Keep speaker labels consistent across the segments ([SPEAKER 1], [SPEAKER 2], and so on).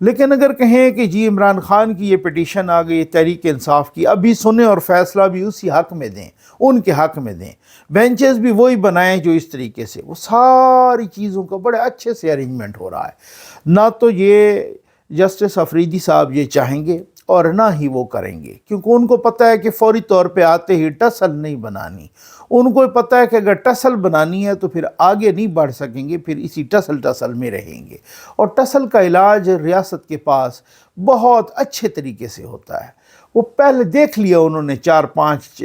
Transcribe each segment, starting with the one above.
[SPEAKER 1] لیکن اگر کہیں کہ جی عمران خان کی یہ پٹیشن آ گئی تحریک انصاف کی، ابھی سنیں اور فیصلہ بھی اسی حق میں دیں، ان کے حق میں دیں، بینچز بھی وہی بنائیں جو اس طریقے سے، وہ ساری چیزوں کا بڑے اچھے سے ارینجمنٹ ہو رہا ہے۔ نہ تو یہ جسٹس افریدی صاحب یہ چاہیں گے اور نہ ہی وہ کریں گے، کیونکہ ان کو پتہ ہے کہ فوری طور پہ آتے ہی ٹسل نہیں بنانی، ان کو پتہ ہے کہ اگر ٹسل بنانی ہے تو پھر آگے نہیں بڑھ سکیں گے، پھر اسی ٹسل میں رہیں گے، اور ٹسل کا علاج ریاست کے پاس بہت اچھے طریقے سے ہوتا ہے۔ وہ پہلے دیکھ لیا انہوں نے 4-5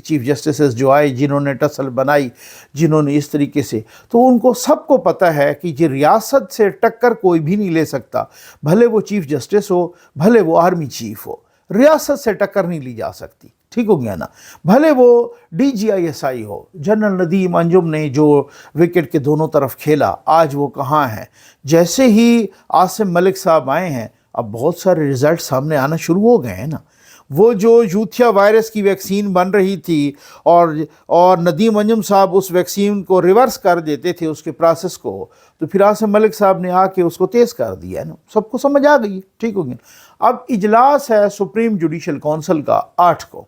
[SPEAKER 1] چیف جسٹسز جو آئے جنہوں نے ٹسل بنائی، جنہوں نے اس طریقے سے، تو ان کو سب کو پتہ ہے کہ یہ ریاست سے ٹکر کوئی بھی نہیں لے سکتا، بھلے وہ چیف جسٹس ہو، بھلے وہ آرمی چیف ہو، ریاست سے ٹکر نہیں لی جا سکتی، ٹھیک ہو گیا نا؟ بھلے وہ DGISI ہو، جنرل ندیم انجم نے جو وکٹ کے دونوں طرف کھیلا، آج وہ کہاں ہیں؟ جیسے ہی عاصم ملک صاحب آئے ہیں، اب بہت سارے رزلٹ سامنے آنا شروع ہو گئے ہیں نا۔ وہ جو یوتھیا وائرس کی ویکسین بن رہی تھی اور ندیم انجم صاحب اس ویکسین کو ریورس کر دیتے تھے اس کے پروسیس کو، تو پھر عاصم ملک صاحب نے آ کے اس کو تیز کر دیا ہے نا، سب کو سمجھ آ گئی، ٹھیک ہو گیا۔ اب اجلاس ہے سپریم جوڈیشل کونسل کا 8 کو،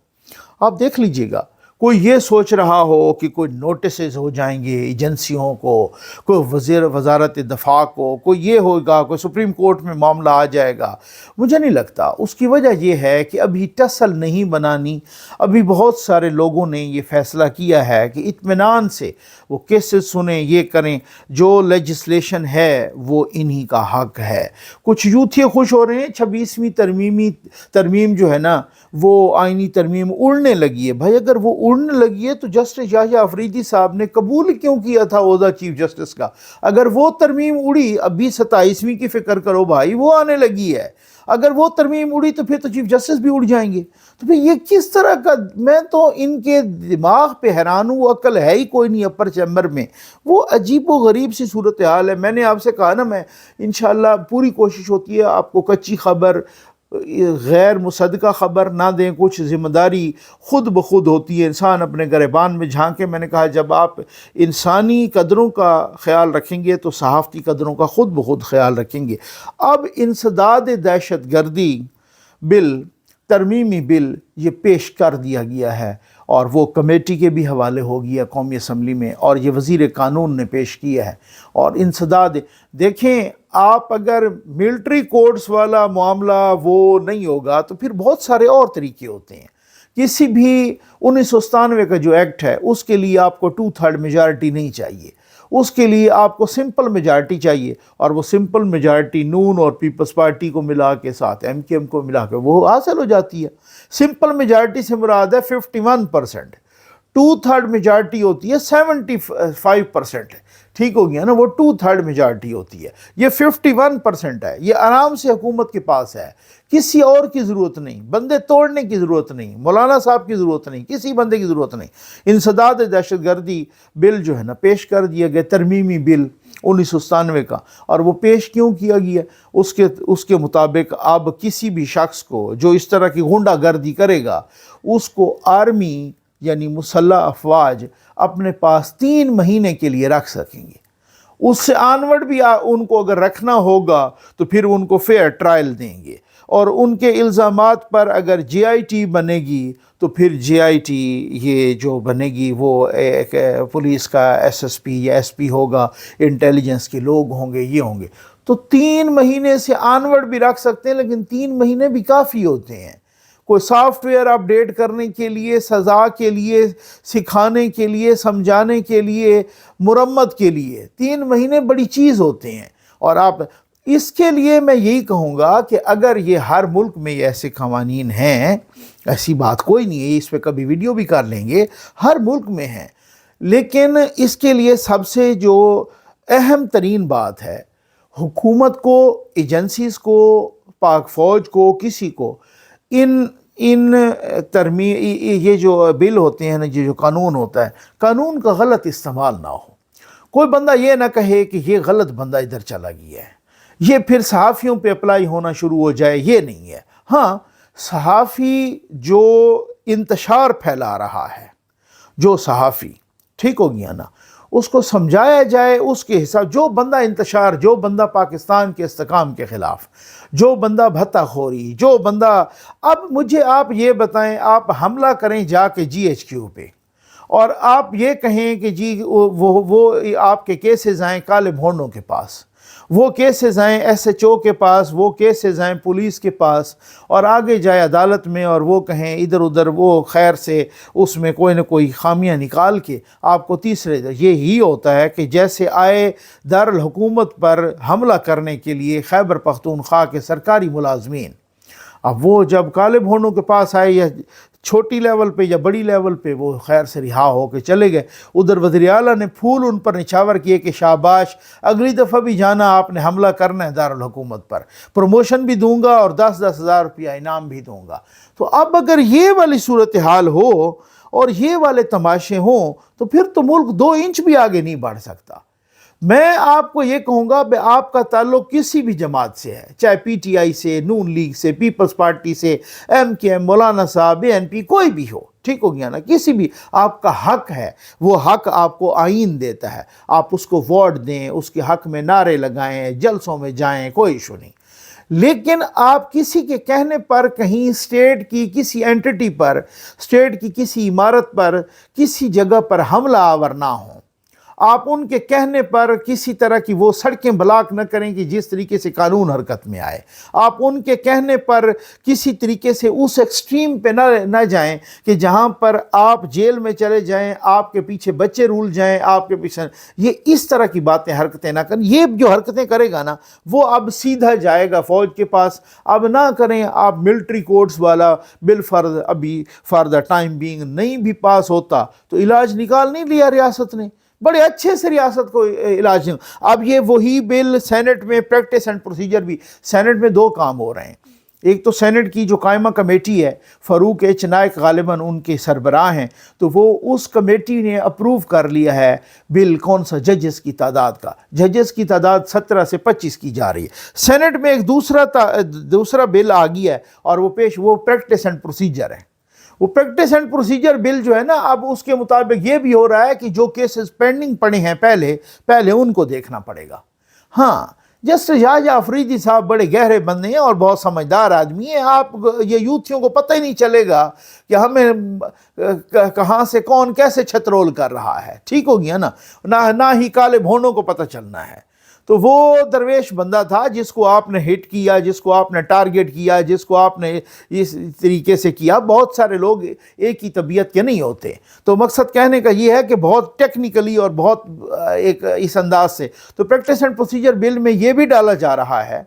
[SPEAKER 1] آپ دیکھ لیجئے گا، کوئی یہ سوچ رہا ہو کہ کوئی نوٹسز ہو جائیں گے ایجنسیوں کو، کوئی وزارت دفاع کو، کوئی یہ ہوگا، کوئی سپریم کورٹ میں معاملہ آ جائے گا، مجھے نہیں لگتا۔ اس کی وجہ یہ ہے کہ ابھی ٹسل نہیں بنانی، ابھی بہت سارے لوگوں نے یہ فیصلہ کیا ہے کہ اطمینان سے وہ کیسز سنیں، یہ کریں، جو لیجسلیشن ہے وہ انہی کا حق ہے۔ کچھ یوتھیے خوش ہو رہے ہیں 26ویں ترمیم جو ہے نا وہ آئینی ترمیم اڑنے لگی ہے۔ بھائی اگر وہ اڑنے لگی ہے تو جسٹس یحییٰ افریدی صاحب نے قبول کیوں کیا تھا عہدہ چیف جسٹس کا؟ اگر وہ ترمیم اڑی، ابھی 27ویں کی فکر کرو بھائی، وہ آنے لگی ہے، اگر وہ ترمیم اڑی تو پھر تو چیف جسٹس بھی اڑ جائیں گے۔ تو پھر یہ کس طرح کا، میں تو ان کے دماغ پہ حیران ہوں، عقل ہے ہی کوئی نہیں اپر چیمبر میں، وہ عجیب و غریب سی صورتحال ہے۔ میں نے آپ سے کہا نا، میں انشاءاللہ پوری کوشش ہوتی ہے آپ کو کچی خبر، غیر مصدقہ خبر نہ دیں، کچھ ذمہ داری خود بخود ہوتی ہے، انسان اپنے گریبان میں جھانکے۔ میں نے کہا جب آپ انسانی قدروں کا خیال رکھیں گے تو صحافتی قدروں کا خود بخود خیال رکھیں گے۔ اب انسداد دہشت گردی بل، ترمیمی بل، یہ پیش کر دیا گیا ہے اور وہ کمیٹی کے بھی حوالے ہو گیا قومی اسمبلی میں، اور یہ وزیر قانون نے پیش کیا ہے۔ اور انسداد دیکھیں، آپ اگر ملٹری کورٹس والا معاملہ وہ نہیں ہوگا تو پھر بہت سارے اور طریقے ہوتے ہیں۔ کسی بھی 1997 کا جو ایکٹ ہے اس کے لیے آپ کو 2/3 میجارٹی نہیں چاہیے، اس کے لیے آپ کو سمپل میجارٹی چاہیے، اور وہ سمپل میجارٹی نون اور پیپلز پارٹی کو ملا کے ساتھ MKM کو ملا کے وہ حاصل ہو جاتی ہے۔ سمپل میجارٹی سے مراد ہے 51%، 2/3 میجارٹی ہوتی ہے 75%، ٹھیک ہو گیا نا، وہ 2/3 میجارٹی ہوتی ہے، یہ 51% ہے، یہ آرام سے حکومت کے پاس ہے، کسی اور کی ضرورت نہیں، بندے توڑنے کی ضرورت نہیں، مولانا صاحب کی ضرورت نہیں، کسی بندے کی ضرورت نہیں۔ انسداد دہشت گردی بل جو ہے نا پیش کر دیا گیا، ترمیمی بل 1997 کا، اور وہ پیش کیوں کیا گیا؟ اس کے مطابق اب کسی بھی شخص کو جو اس طرح کی غنڈہ گردی کرے گا اس کو آرمی یعنی مسلح افواج اپنے پاس 3 مہینے کے لیے رکھ سکیں گے۔ اس سے آنورڈ بھی ان کو اگر رکھنا ہوگا تو پھر ان کو فیئر ٹرائل دیں گے، اور ان کے الزامات پر اگر JIT بنے گی تو پھر JIT یہ جو بنے گی وہ ایک پولیس کا SSP یا SP ہوگا، انٹیلیجنس کے لوگ ہوں گے، یہ ہوں گے، تو 3 مہینے سے آنورڈ بھی رکھ سکتے ہیں، لیکن 3 مہینے بھی کافی ہوتے ہیں۔ کوئی سافٹ ویئر اپ ڈیٹ کرنے کے لیے، سزا کے لیے، سکھانے کے لیے، سمجھانے کے لیے، مرمت کے لیے 3 مہینے بڑی چیز ہوتے ہیں۔ اور آپ اس کے لیے میں یہی کہوں گا کہ اگر یہ ہر ملک میں ایسے قوانین ہیں، ایسی بات کوئی نہیں ہے، اس پہ کبھی ویڈیو بھی کر لیں گے، ہر ملک میں ہیں، لیکن اس کے لیے سب سے جو اہم ترین بات ہے، حکومت کو، ایجنسیز کو، پاک فوج کو، کسی کو یہ جو بل ہوتے ہیں نا، یہ جو قانون ہوتا ہے، قانون کا غلط استعمال نہ ہو۔ کوئی بندہ یہ نہ کہے کہ یہ غلط بندہ ادھر چلا گیا ہے، یہ پھر صحافیوں پہ اپلائی ہونا شروع ہو جائے، یہ نہیں ہے۔ ہاں، صحافی جو انتشار پھیلا رہا ہے، جو صحافی، ٹھیک ہو گیا نا، اس کو سمجھایا جائے اس کے حساب. جو بندہ انتشار، جو بندہ پاکستان کے استحکام کے خلاف، جو بندہ بھتہ خوری، جو بندہ، اب مجھے آپ یہ بتائیں، آپ حملہ کریں جا کے GHQ پہ اور آپ یہ کہیں کہ جی وہ آپ کے کیسز آئیں کالے بھونڈوں کے پاس، وہ کیسز آئیں SHO کے پاس، وہ کیسز آئیں پولیس کے پاس، اور آگے جائے عدالت میں اور وہ کہیں ادھر ادھر وہ خیر سے اس میں کوئی نہ کوئی خامیاں نکال کے آپ کو تیسرے. یہی ہوتا ہے کہ جیسے آئے دارالحکومت پر حملہ کرنے کے لیے خیبر پختونخوا کے سرکاری ملازمین، اب وہ جب کالے بھونوں کے پاس آئے یا چھوٹی لیول پہ یا بڑی لیول پہ، وہ خیر سے رہا ہو کے چلے گئے. ادھر وزیر اعلیٰ نے پھول ان پر نچھاور کیے کہ شاباش، اگلی دفعہ بھی جانا آپ نے حملہ کرنا ہے دارالحکومت پر، پروموشن بھی دوں گا اور 10-10 ہزار روپیہ انعام بھی دوں گا. تو اب اگر یہ والی صورتحال ہو اور یہ والے تماشے ہوں تو پھر تو ملک 2 انچ بھی آگے نہیں بڑھ سکتا. میں آپ کو یہ کہوں گا کہ آپ کا تعلق کسی بھی جماعت سے ہے، چاہے PTI سے، نون لیگ سے، پیپلز پارٹی سے، MKM، مولانا صاحب، ANP، کوئی بھی ہو، ٹھیک ہو گیا نا، کسی بھی، آپ کا حق ہے، وہ حق آپ کو آئین دیتا ہے، آپ اس کو ووٹ دیں، اس کے حق میں نعرے لگائیں، جلسوں میں جائیں، کوئی ایشو نہیں. لیکن آپ کسی کے کہنے پر کہیں اسٹیٹ کی کسی اینٹی پر، اسٹیٹ کی کسی عمارت پر، کسی جگہ پر حملہ آور نہ ہوں. آپ ان کے کہنے پر کسی طرح کی وہ سڑکیں بلاک نہ کریں کہ جس طریقے سے قانون حرکت میں آئے. آپ ان کے کہنے پر کسی طریقے سے اس ایکسٹریم پہ نہ جائیں کہ جہاں پر آپ جیل میں چلے جائیں، آپ کے پیچھے بچے رول جائیں، آپ کے پیچھے یہ اس طرح کی باتیں، حرکتیں نہ کریں. یہ جو حرکتیں کرے گا نا، وہ اب سیدھا جائے گا فوج کے پاس. اب نہ کریں آپ ملٹری کورٹس والا بل فرض، ابھی فار دا ٹائم بینگ نہیں بھی پاس ہوتا تو علاج نکال نہیں لیا ریاست نے، بڑے اچھے سے ریاست کو علاج. اب یہ وہی بل سینٹ میں پریکٹس اینڈ پروسیجر بھی، سینٹ میں 2 کام ہو رہے ہیں. ایک تو سینٹ کی جو قائمہ کمیٹی ہے، فاروق ایچ نائک غالباً ان کے سربراہ ہیں، تو وہ اس کمیٹی نے اپروو کر لیا ہے بل. کون سا؟ ججز کی تعداد کا. ججز کی تعداد 17 سے 25 کی جا رہی ہے. سینٹ میں ایک دوسرا بل آ گیا ہے اور وہ پریکٹس اینڈ پروسیجر ہے. وہ پریکٹس اینڈ پروسیجر بل جو ہے نا، اب اس کے مطابق یہ بھی ہو رہا ہے کہ جو کیسز پینڈنگ پڑے ہیں پہلے ان کو دیکھنا پڑے گا. ہاں، جسٹس یحییٰ آفریدی صاحب بڑے گہرے بندے ہیں اور بہت سمجھدار آدمی ہیں. آپ یہ یوتھیوں کو پتہ ہی نہیں چلے گا کہ ہمیں کہاں سے کون کیسے چھترول کر رہا ہے، ٹھیک ہو گیا نا، نہ ہی کالے بھونوں کو پتہ چلنا ہے. تو وہ درویش بندہ تھا جس کو آپ نے ہٹ کیا، جس کو آپ نے ٹارگٹ کیا، جس کو آپ نے اس طریقے سے کیا. بہت سارے لوگ ایک ہی طبیعت کے نہیں ہوتے. تو مقصد کہنے کا یہ ہے کہ بہت ٹیکنیکلی اور بہت ایک اس انداز سے تو پریکٹس اینڈ پروسیجر بل میں یہ بھی ڈالا جا رہا ہے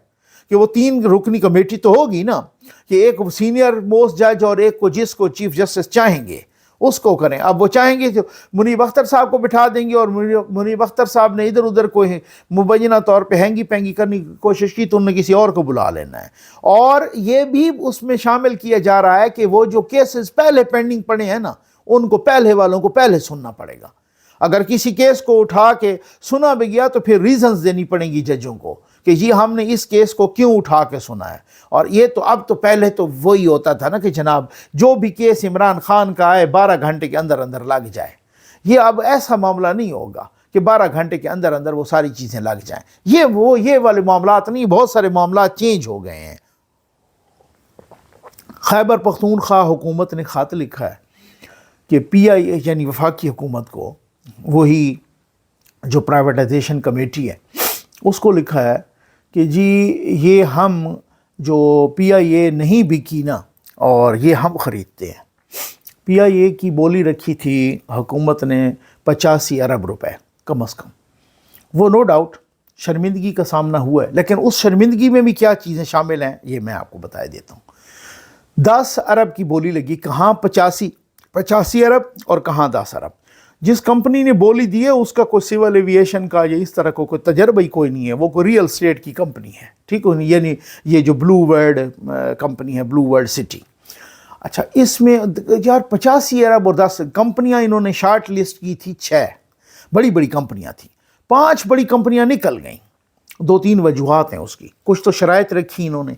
[SPEAKER 1] کہ وہ 3 رکنی کمیٹی تو ہوگی نا، کہ ایک سینئر موسٹ جج اور ایک کو جس کو چیف جسٹس چاہیں گے اس کو کریں. اب وہ چاہیں گے کہ منیب اختر صاحب کو بٹھا دیں گے، اور منیب اختر صاحب نے ادھر ادھر کوئی مبینہ طور پہ ہینگی پینگی کرنے کی کوشش کی تو انہوں نے کسی اور کو بلا لینا ہے. اور یہ بھی اس میں شامل کیا جا رہا ہے کہ وہ جو کیسز پہلے پینڈنگ پڑے ہیں نا، ان کو پہلے والوں کو پہلے سننا پڑے گا. اگر کسی کیس کو اٹھا کے سنا بھی گیا تو پھر ریزنز دینی پڑیں گی ججوں کو کہ جی ہم نے اس کیس کو کیوں اٹھا کے سنا ہے. اور یہ تو اب تو پہلے تو وہی ہوتا تھا نا کہ جناب جو بھی کیس عمران خان کا آئے 12 گھنٹے کے اندر اندر لگ جائے. یہ اب ایسا معاملہ نہیں ہوگا کہ 12 گھنٹے کے اندر اندر وہ ساری چیزیں لگ جائیں. یہ والے معاملات نہیں، بہت سارے معاملات چینج ہو گئے ہیں. خیبر پختونخوا حکومت نے خط لکھا ہے کہ PI یعنی وفاقی حکومت کو، وہی جو پرائیویٹائزیشن کمیٹی ہے اس کو لکھا ہے کہ جی یہ ہم جو PIA نہیں بکی نا، اور یہ ہم خریدتے ہیں. PIA کی بولی رکھی تھی حکومت نے 85 ارب روپے کم از کم. وہ نو ڈاؤٹ شرمندگی کا سامنا ہوا ہے، لیکن اس شرمندگی میں بھی کیا چیزیں شامل ہیں یہ میں آپ کو بتا دیتا ہوں. 10 ارب کی بولی لگی، کہاں 85 ارب اور کہاں 10 ارب. جس کمپنی نے بولی دی ہے اس کا کوئی سول ایویشن کا یا اس طرح کو کوئی تجربہ ہی کوئی نہیں ہے. وہ کوئی ریئل اسٹیٹ کی کمپنی ہے، ٹھیک ہو، یعنی یہ جو بلو ورلڈ کمپنی ہے، بلو ورلڈ سٹی. اچھا، اس میں یار 85 ارب اور 10 کمپنیاں انہوں نے شارٹ لسٹ کی تھی. 6 بڑی بڑی کمپنیاں تھیں، 5 بڑی کمپنیاں نکل گئیں. 2-3 وجوہات ہیں اس کی. کچھ تو شرائط رکھی انہوں نے.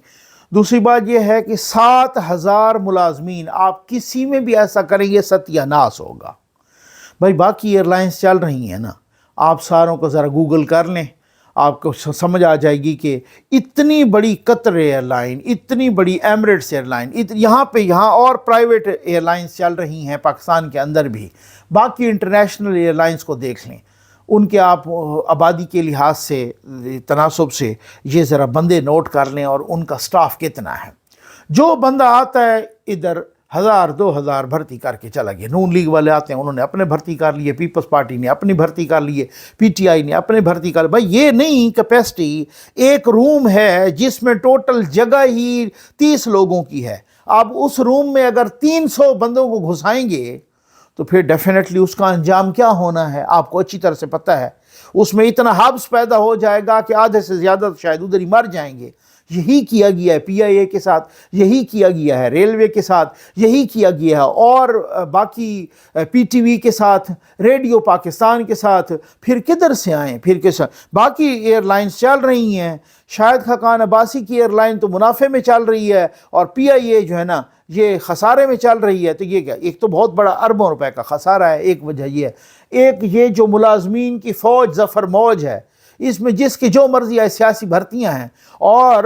[SPEAKER 1] دوسری بات یہ ہے کہ 7,000 ملازمین، آپ کسی میں بھی ایسا کریں گے ستیہ ناس ہوگا. بھائی باقی ایئر لائنس چل رہی ہیں نا، آپ ساروں کو ذرا گوگل کر لیں، آپ کو سمجھ آ جائے گی کہ اتنی بڑی قطر ایئر لائن، اتنی بڑی ایمریٹس ایئر لائن، یہاں اور پرائیویٹ ایئر لائنز چل رہی ہیں پاکستان کے اندر بھی، باقی انٹرنیشنل ایئر لائنز کو دیکھ لیں، ان کے آپ آبادی کے لحاظ سے تناسب سے یہ ذرا بندے نوٹ کر لیں اور ان کا سٹاف کتنا ہے۔ جو بندہ آتا ہے ادھر 1000-2000 بھرتی کر کے چلا گیا، نون لیگ والے آتے ہیں انہوں نے اپنے بھرتی کر لیے، پیپلز پارٹی نے اپنی بھرتی کر لیے، پی ٹی آئی نے اپنے بھرتی کر لی۔ بھائی یہ نہیں کیپیسٹی، ایک روم ہے جس میں ٹوٹل جگہ ہی 30 لوگوں کی ہے، آپ اس روم میں اگر 300 بندوں کو گھسائیں گے تو پھر ڈیفینیٹلی اس کا انجام کیا ہونا ہے آپ کو اچھی طرح سے پتہ ہے۔ اس میں اتنا ہبس پیدا ہو جائے گا کہ آدھے سے زیادہ شاید ادھر ہی مر جائیں گے۔ یہی کیا گیا ہے پی آئی اے کے ساتھ، یہی کیا گیا ہے ریلوے کے ساتھ، یہی کیا گیا ہے اور باقی پی ٹی وی کے ساتھ، ریڈیو پاکستان کے ساتھ۔ پھر کدھر سے آئیں، پھر کس باقی ایئر لائنز چل رہی ہیں، شاہد خاقان عباسی کی ایئر لائن تو منافع میں چل رہی ہے اور پی آئی اے جو ہے نا یہ خسارے میں چل رہی ہے۔ تو یہ کیا، ایک تو بہت بڑا اربوں روپے کا خسارہ ہے، ایک وجہ یہ ہے۔ ایک یہ جو ملازمین کی فوج ظفر موج ہے، اس میں جس کی جو مرضی ہے سیاسی بھرتیاں ہیں اور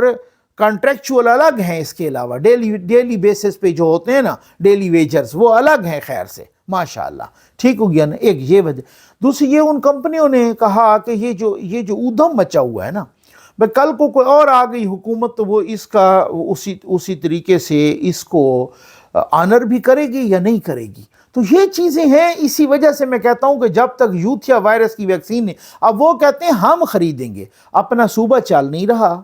[SPEAKER 1] کانٹریکچول الگ ہیں، اس کے علاوہ ڈیلی بیسس پہ جو ہوتے ہیں نا ڈیلی ویجرز وہ الگ ہیں، خیر سے ماشاءاللہ ٹھیک ہو گیا نا۔ ایک یہ وجہ، دوسری یہ ان کمپنیوں نے کہا کہ یہ جو ادھم مچا ہوا ہے نا، بھئی کل کو کوئی اور آ گئی حکومت تو وہ اس کا اسی طریقے سے اس کو آنر بھی کرے گی یا نہیں کرے گی۔ تو یہ چیزیں ہیں، اسی وجہ سے میں کہتا ہوں کہ جب تک یوتھیا وائرس کی ویکسین ہے، اب وہ کہتے ہیں ہم خریدیں گے، اپنا صوبہ چل نہیں رہا،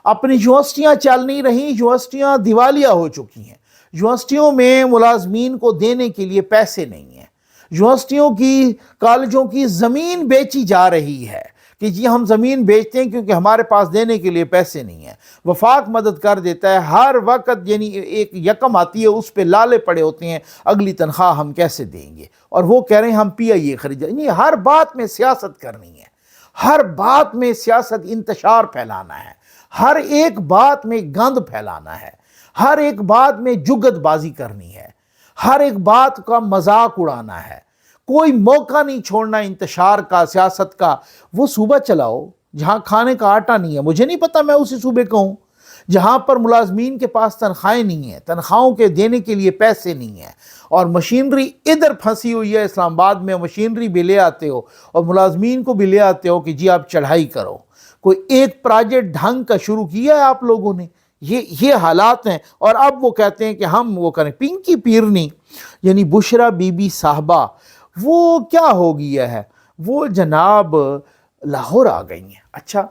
[SPEAKER 1] اپنی یونیورسٹیاں چل نہیں رہی، یونیورسٹیاں دیوالیہ ہو چکی ہیں، یونیورسٹیوں میں ملازمین کو دینے کے لیے پیسے نہیں ہیں، یونیورسٹیوں کی کالجوں کی زمین بیچی جا رہی ہے کہ جی ہم زمین بیچتے ہیں کیونکہ ہمارے پاس دینے کے لیے پیسے نہیں ہیں۔ وفاق مدد کر دیتا ہے ہر وقت، یعنی ایک یکم آتی ہے اس پہ لالے پڑے ہوتے ہیں اگلی تنخواہ ہم کیسے دیں گے، اور وہ کہہ رہے ہیں ہم پی آئی اے خریدیں۔ یعنی ہر بات میں سیاست کرنی ہے، ہر بات میں سیاست انتشار پھیلانا ہے، ہر ایک بات میں گند پھیلانا ہے، ہر ایک بات میں جگت بازی کرنی ہے، ہر ایک بات کا مذاق اڑانا ہے، کوئی موقع نہیں چھوڑنا انتشار کا، سیاست کا۔ وہ صوبہ چلاؤ جہاں کھانے کا آٹا نہیں ہے، مجھے نہیں پتا میں اسی صوبے کا ہوں جہاں پر ملازمین کے پاس تنخواہیں نہیں ہیں، تنخواہوں کے دینے کے لیے پیسے نہیں ہیں، اور مشینری ادھر پھنسی ہوئی ہے اسلام آباد میں، مشینری بھی لے آتے ہو اور ملازمین کو بھی لے آتے ہو کہ جی آپ چڑھائی کرو۔ کوئی ایک پروجیکٹ ڈھنگ کا شروع کیا ہے آپ لوگوں نے؟ یہ حالات ہیں، اور اب وہ کہتے ہیں کہ ہم وہ کریں۔ پنکی پیرنی یعنی بشرا بی بی صاحبہ، وہ کیا ہو گیا ہے، وہ جناب لاہور آ گئی ہیں۔ اچھا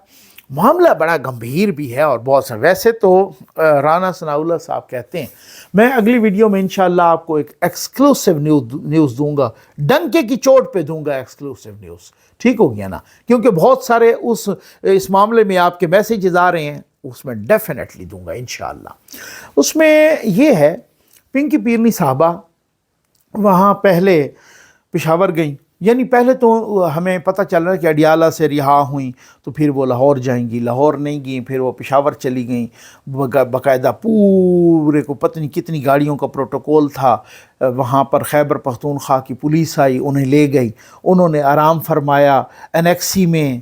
[SPEAKER 1] معاملہ بڑا گمبھیر بھی ہے اور بہت سا، ویسے تو رانا ثناء اللہ صاحب کہتے ہیں، میں اگلی ویڈیو میں انشاءاللہ آپ کو ایک ایکسکلوسیو نیوز دوں گا، ڈنکے کی چوٹ پہ دوں گا ایکسکلوسیو نیوز، ٹھیک ہو گیا نا، کیونکہ بہت سارے اس معاملے میں آپ کے میسیجز آ رہے ہیں، اس میں ڈیفینیٹلی دوں گا انشاءاللہ۔ اس میں یہ ہے پنکی پیرنی صاحبہ وہاں پہلے پشاور گئیں، یعنی پہلے تو ہمیں پتہ چل رہا ہے کہ اڈیالہ سے رہا ہوئیں تو پھر وہ لاہور جائیں گی، لاہور نہیں گئیں، پھر وہ پشاور چلی گئیں، باقاعدہ پورے کو پتہ نہیں کتنی گاڑیوں کا پروٹوکول تھا، وہاں پر خیبر پختونخوا کی پولیس آئی، انہیں لے گئی، انہوں نے آرام فرمایا انیکسی میں،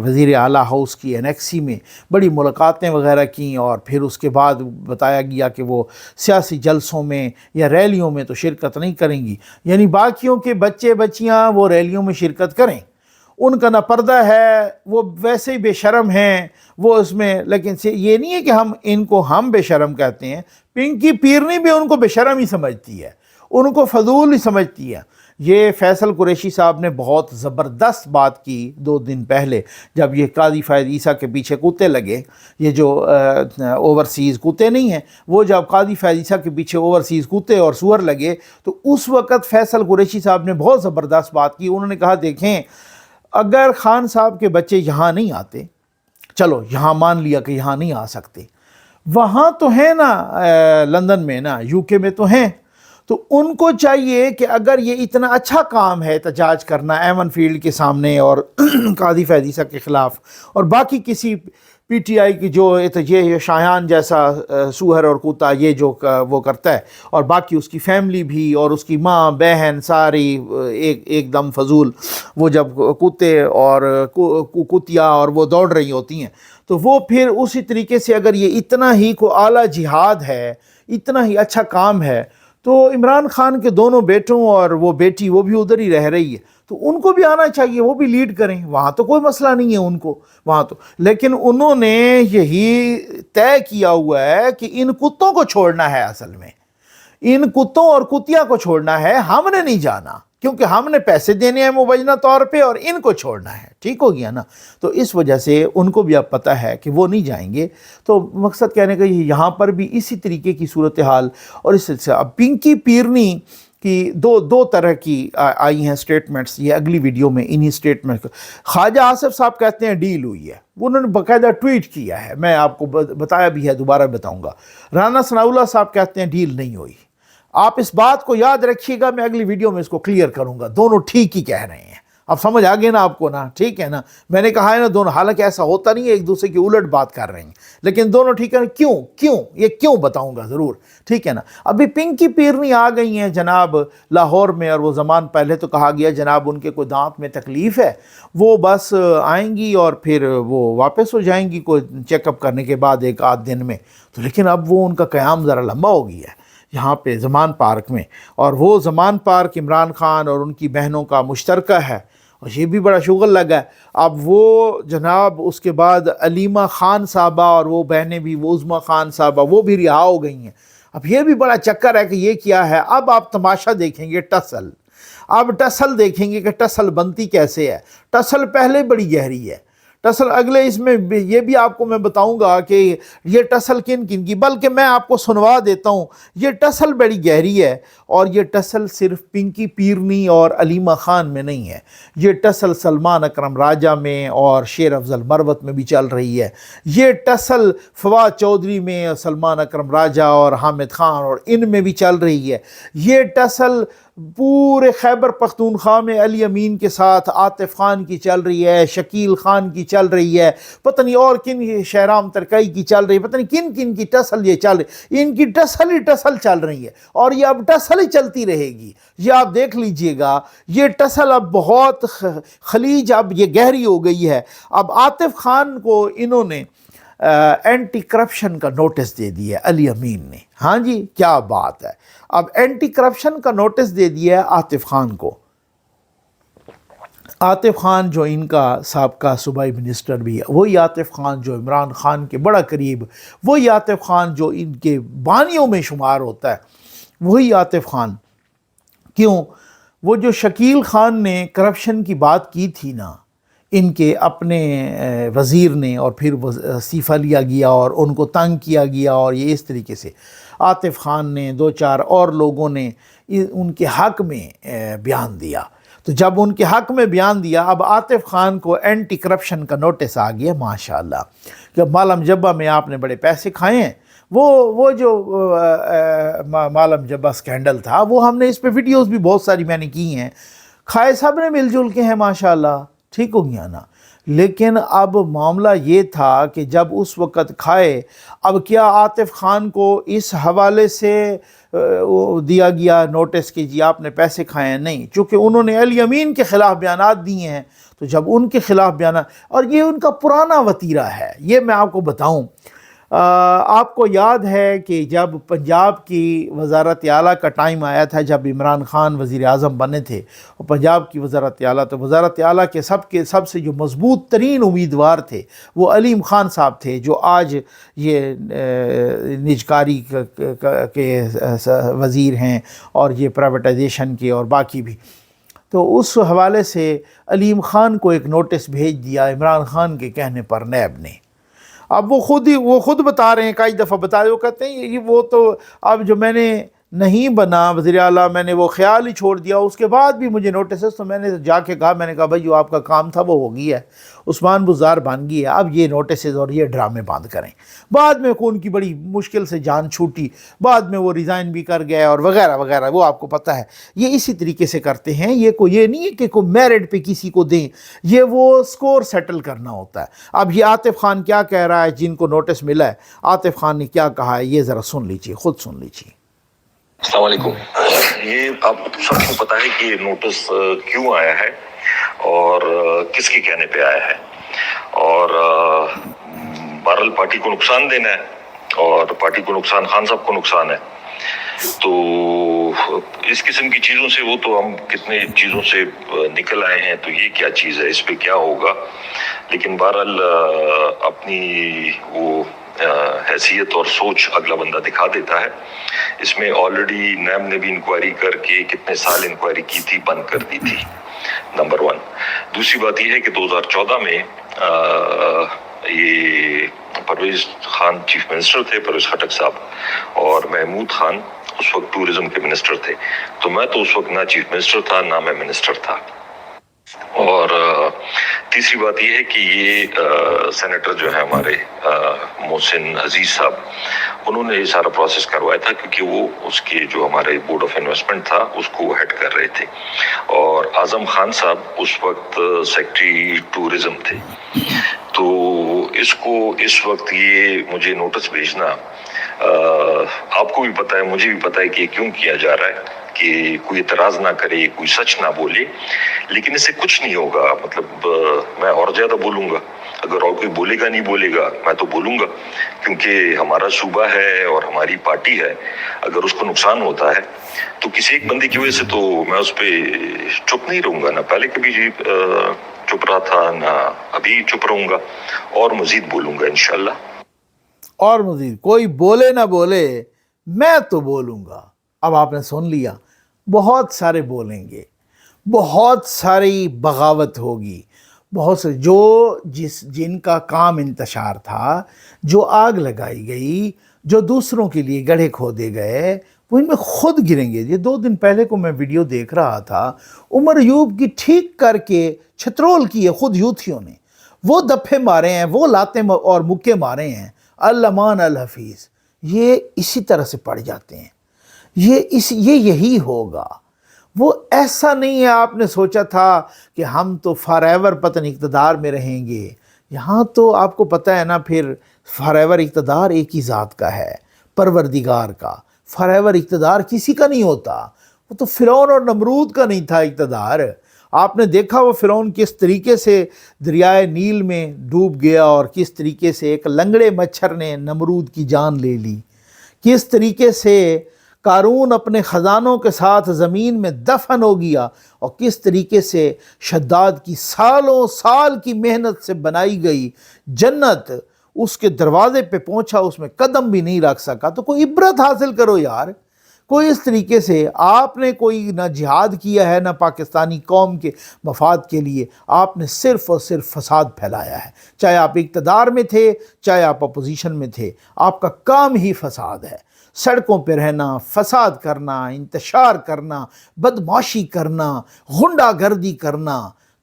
[SPEAKER 1] وزیر اعلیٰ ہاؤس کی انیکسی میں بڑی ملاقاتیں وغیرہ کیں، اور پھر اس کے بعد بتایا گیا کہ وہ سیاسی جلسوں میں یا ریلیوں میں تو شرکت نہیں کریں گی، یعنی باقیوں کے بچے بچیاں وہ ریلیوں میں شرکت کریں، ان کا نہ پردہ ہے، وہ ویسے ہی بے شرم ہیں وہ اس میں، لیکن یہ نہیں ہے کہ ان کو ہم بے شرم کہتے ہیں، پنکی پیرنی بھی ان کو بے شرم ہی سمجھتی ہے، ان کو فضول ہی سمجھتی ہے۔ یہ فیصل قریشی صاحب نے بہت زبردست بات کی 2 دن پہلے، جب یہ قاضی فائد عیسیٰ کے پیچھے کوتے لگے، یہ جو اوورسیز کوتے نہیں ہیں، وہ جب قاضی فائد عیسیٰ کے پیچھے اوورسیز کوتے اور سور لگے تو اس وقت فیصل قریشی صاحب نے بہت زبردست بات کی۔ انہوں نے کہا دیکھیں اگر خان صاحب کے بچے یہاں نہیں آتے، چلو یہاں مان لیا کہ یہاں نہیں آ سکتے، وہاں تو ہیں نا لندن میں نا، یو کے میں تو ہیں، تو ان کو چاہیے کہ اگر یہ اتنا اچھا کام ہے احتجاج کرنا ایون فیلڈ کے سامنے اور قاضی فائد عیسیٰ کے خلاف اور باقی کسی PTI کی جو یہ شایان جیسا سوہر اور کوتا یہ جو وہ کرتا ہے، اور باقی اس کی فیملی بھی اور اس کی ماں بہن ساری ایک دم فضول، وہ جب کوتے اور کتیا اور وہ دوڑ رہی ہوتی ہیں تو وہ پھر اسی طریقے سے اگر یہ اتنا ہی کو اعلیٰ جہاد ہے، اتنا ہی اچھا کام ہے، تو عمران خان کے دونوں بیٹوں اور وہ بیٹی وہ بھی ادھر ہی رہ رہی ہے تو ان کو بھی آنا چاہیے، وہ بھی لیڈ کریں، وہاں تو کوئی مسئلہ نہیں ہے ان کو وہاں تو، لیکن انہوں نے یہی طے کیا ہوا ہے کہ ان کتوں کو چھوڑنا ہے، اصل میں ان کتوں اور کتیا کو چھوڑنا ہے، ہم نے نہیں جانا کیونکہ ہم نے پیسے دینے ہیں مبینہ طور پہ اور ان کو چھوڑنا ہے، ٹھیک ہو گیا نا۔ تو اس وجہ سے ان کو بھی اب پتہ ہے کہ وہ نہیں جائیں گے، تو مقصد کہنے کا یہاں پر بھی اسی طریقے کی صورتحال، اور اس سے اب پنکی پیرنی کی دو طرح کی آئی ہیں سٹیٹمنٹس، یہ اگلی ویڈیو میں انہی سٹیٹمنٹ۔ خواجہ آصف صاحب کہتے ہیں ڈیل ہوئی ہے، انہوں نے باقاعدہ ٹویٹ کیا ہے، میں آپ کو بتایا بھی ہے، دوبارہ بتاؤں گا۔ رانا ثناء اللہ صاحب کہتے ہیں ڈیل نہیں ہوئی۔ آپ اس بات کو یاد رکھیے گا، میں اگلی ویڈیو میں اس کو کلیئر کروں گا، دونوں ٹھیک ہی کہہ رہے ہیں، اب سمجھ آگے نا آپ کو نا، ٹھیک ہے نا، میں نے کہا ہے نا دونوں، حالانکہ ایسا ہوتا نہیں ہے، ایک دوسرے کی الٹ بات کر رہے ہیں، لیکن دونوں ٹھیک ہے نا۔ کیوں یہ کیوں بتاؤں گا ضرور، ٹھیک ہے نا۔ ابھی پنکی پیرنی آ گئی ہیں جناب لاہور میں، اور وہ زمان پہلے تو کہا گیا جناب ان کے کوئی دانت میں تکلیف ہے، وہ بس آئیں گی اور پھر وہ واپس ہو جائیں گی کوئی چیک اپ کرنے کے بعد ایک آدھ دن میں، تو لیکن اب وہ ان کا قیام ذرا لمبا ہو گیا ہے یہاں پہ زمان پارک میں، اور وہ زمان پارک عمران خان اور ان کی بہنوں کا مشترکہ ہے، اور یہ بھی بڑا شغل لگا ہے۔ اب وہ جناب اس کے بعد علیمہ خان صاحبہ اور وہ بہنیں بھی، وہ عظمیٰ خان صاحبہ، وہ بھی رہا ہو گئی ہیں۔ اب یہ بھی بڑا چکر ہے کہ یہ کیا ہے، اب آپ تماشا دیکھیں گے ٹسل، اب ٹسل دیکھیں گے کہ ٹسل بنتی کیسے ہے۔ ٹسل پہلے بڑی گہری ہے، ٹسل اگلے اس میں یہ بھی آپ کو میں بتاؤں گا کہ یہ ٹسل کن کن کی، بلکہ میں آپ کو سنوا دیتا ہوں، یہ ٹسل بڑی گہری ہے، اور یہ ٹسل صرف پنکی پیرنی اور علیمہ خان میں نہیں ہے، یہ ٹسل سلمان اکرم راجہ میں اور شیر افضل مروت میں بھی چل رہی ہے، یہ ٹسل فواد چودھری میں، سلمان اکرم راجہ اور حامد خان اور ان میں بھی چل رہی ہے، یہ ٹسل پورے خیبر پختونخوا میں علی امین کے ساتھ عاطف خان کی چل رہی ہے، شکیل خان کی چل رہی ہے، پتہ نہیں اور کن، شہرام ترکئی کی چل رہی ہے، پتہ نہیں کن کن کی ٹسل یہ چل رہی، ان کی ٹسل ہی ٹسل چل رہی ہے، اور یہ اب ٹسل ہی چلتی رہے گی، یہ آپ دیکھ لیجئے گا، یہ ٹسل اب بہت خلیج اب یہ گہری ہو گئی ہے۔ اب عاطف خان کو انہوں نے اینٹی کرپشن کا نوٹس دے دیا ہے علی امین نے، ہاں جی کیا بات ہے، اب اینٹی کرپشن کا نوٹس دے دیا ہے عاطف خان کو۔ عاطف خان جو ان کا سابقہ صوبائی منسٹر بھی ہے، وہی عاطف خان جو عمران خان کے بڑا قریب، وہی عاطف خان جو ان کے بانیوں میں شمار ہوتا ہے، وہی عاطف خان۔ کیوں؟ وہ جو شکیل خان نے کرپشن کی بات کی تھی نا ان کے اپنے وزیر نے، اور پھر استعفیٰ لیا گیا اور ان کو تنگ کیا گیا، اور یہ اس طریقے سے عاطف خان نے دو چار اور لوگوں نے ان کے حق میں بیان دیا، تو جب ان کے حق میں بیان دیا، اب عاطف خان کو اینٹی کرپشن کا نوٹس آ گیا ماشاءاللہ، جب مالم جبہ میں آپ نے بڑے پیسے کھائے ہیں، وہ جو مالم جبہ سکینڈل تھا، وہ ہم نے اس پہ ویڈیوز بھی بہت ساری میں نے کی ہیں، کھائے سب نے مل جل کے ہیں ماشاءاللہ، ٹھیک ہو گیا نا۔ لیکن اب معاملہ یہ تھا کہ جب اس وقت کھائے، اب کیا عاطف خان کو اس حوالے سے دیا گیا نوٹس کہ جی آپ نے پیسے کھائے ہیں؟ نہیں، چونکہ انہوں نے علی امین کے خلاف بیانات دیے ہیں، تو جب ان کے خلاف بیانات، اور یہ ان کا پرانا وتیرہ ہے، یہ میں آپ کو بتاؤں، آپ کو یاد ہے کہ جب پنجاب کی وزارت اعلیٰ کا ٹائم آیا تھا، جب عمران خان وزیر اعظم بنے تھے، اور پنجاب کی وزارت اعلیٰ، تو وزارت اعلیٰ کے سب سے جو مضبوط ترین امیدوار تھے وہ علیم خان صاحب تھے، جو آج یہ نجکاری کے وزیر ہیں اور یہ پرائیویٹائزیشن کے اور باقی بھی۔ تو اس حوالے سے علیم خان کو ایک نوٹس بھیج دیا عمران خان کے کہنے پر نیب نے۔ اب وہ خود بتا رہے ہیں، کئی دفعہ بتا رہے، وہ کہتے ہیں یہ وہ تو اب جو میں نے نہیں بنا وزیر اعلیٰ، میں نے وہ خیال ہی چھوڑ دیا. اس کے بعد بھی مجھے نوٹسز، تو میں نے جا کے کہا، میں نے کہا بھائی جو آپ کا کام تھا وہ ہو گیا ہے، عثمان بزدار بن گئی ہے، اب یہ نوٹسز اور یہ ڈرامے بند کریں. بعد میں ان کی بڑی مشکل سے جان چھوٹی، بعد میں وہ ریزائن بھی کر گئے اور وغیرہ وغیرہ، وہ آپ کو پتہ ہے. یہ اسی طریقے سے کرتے ہیں. یہ نہیں ہے کہ کوئی میرٹ پہ کسی کو دیں، یہ وہ سکور سیٹل کرنا ہوتا ہے. اب یہ عاطف خان کیا کہہ رہا ہے، جن کو نوٹس ملا ہے، عاطف خان نے کیا کہا ہے، یہ ذرا سن لیجیے، خود سن لیجیے.
[SPEAKER 2] السلام علیکم. یہ آپ سب کو پتا ہے کہ یہ نوٹس کیوں آیا ہے اور کس کے کہنے پہ آیا ہے، اور بہرحال پارٹی کو نقصان دینا ہے اور پارٹی کو نقصان، خان صاحب کو نقصان ہے. تو اس قسم کی چیزوں سے وہ تو ہم کتنے چیزوں سے نکل آئے ہیں، تو یہ کیا چیز ہے، اس پہ کیا ہوگا. لیکن بہرحال اپنی وہ حیثیت اور سوچ اگلا بندہ دکھا دیتا ہے. اس میں آلریڈی نیب نے بھی انکوائری کر کے کتنے سال انکوائری کی تھی، بند کر دی تھی، نمبر 1. دوسری بات یہ ہے کہ 2014 میں یہ پرویز خان چیف منسٹر تھے، پرویز خٹک صاحب، اور محمود خان اس وقت ٹورزم کے منسٹر تھے. تو میں تو اس وقت نہ چیف منسٹر تھا نہ میں منسٹر تھا. اور تیسری بات یہ ہے کہ یہ سینیٹر جو ہے ہمارے محسن عزیز صاحب، انہوں نے یہ سارا پروسیس کروایا تھا، کیونکہ وہ اس کے جو ہمارے بورڈ آف انویسٹمنٹ تھا اس کو وہ ہیڈ کر رہے تھے. اور اعظم خان صاحب اس وقت سیکٹری ٹورزم تھے. تو اس وقت یہ مجھے نوٹس بھیجنا، آپ کو بھی پتہ ہے، مجھے بھی پتہ ہے کہ یہ کیوں کیا جا رہا ہے، کہ کوئی اعتراض نہ کرے، کوئی سچ نہ بولے. لیکن اس سے کچھ نہیں ہوگا. مطلب میں اور زیادہ بولوں گا، اگر اور کوئی بولے گا نہیں بولے گا، میں تو بولوں گا، کیونکہ ہمارا صوبہ ہے اور ہماری پارٹی ہے. اگر اس کو نقصان ہوتا ہے تو کسی ایک بندے کی وجہ سے، تو میں اس پہ چپ نہیں رہوں گا. نہ پہلے کبھی چپ رہا تھا، نہ ابھی چپ رہوں گا، اور مزید بولوں گا انشاءاللہ.
[SPEAKER 1] اور مزید کوئی بولے نہ بولے، میں تو بولوں گا. اب آپ نے سن لیا، بہت سارے بولیں گے، بہت ساری بغاوت ہوگی، بہت سے جن کا کام انتشار تھا، جو آگ لگائی گئی، جو دوسروں کے لیے گڑھے کھودے گئے، وہ ان میں خود گریں گے. یہ 2 دن پہلے کو میں ویڈیو دیکھ رہا تھا، عمر ایوب کی ٹھیک کر کے چھترول کی ہے خود یوتھیوں نے. وہ دفے مارے ہیں، وہ لاتیں اور مکے مارے ہیں. المان الحفیظ، یہ اسی طرح سے پڑ جاتے ہیں. یہ یہی ہوگا. وہ ایسا نہیں ہے آپ نے سوچا تھا کہ ہم تو فار ایور پتن اقتدار میں رہیں گے. یہاں تو آپ کو پتہ ہے نا، پھر فار ایور اقتدار ایک ہی ذات کا ہے، پروردگار کا. فار ایور اقتدار کسی کا نہیں ہوتا. وہ تو فرعون اور نمرود کا نہیں تھا اقتدار. آپ نے دیکھا وہ فرعون کس طریقے سے دریائے نیل میں ڈوب گیا، اور کس طریقے سے ایک لنگڑے مچھر نے نمرود کی جان لے لی. کس طریقے سے قارون اپنے خزانوں کے ساتھ زمین میں دفن ہو گیا، اور کس طریقے سے شداد کی سالوں سال کی محنت سے بنائی گئی جنت اس کے دروازے پہ پہنچا، اس میں قدم بھی نہیں رکھ سکا. تو کوئی عبرت حاصل کرو یار. کوئی اس طریقے سے آپ نے کوئی نہ جہاد کیا ہے، نہ پاکستانی قوم کے مفاد کے لیے. آپ نے صرف اور صرف فساد پھیلایا ہے. چاہے آپ اقتدار میں تھے، چاہے آپ اپوزیشن میں تھے، آپ کا کام ہی فساد ہے. سڑکوں پہ رہنا، فساد کرنا، انتشار کرنا، بدمعاشی کرنا، غنڈہ گردی کرنا.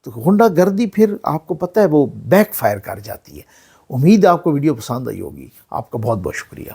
[SPEAKER 1] تو غنڈہ گردی پھر آپ کو پتہ ہے وہ بیک فائر کر جاتی ہے. امید ہے آپ کو ویڈیو پسند آئی ہوگی. آپ کا بہت بہت شکریہ.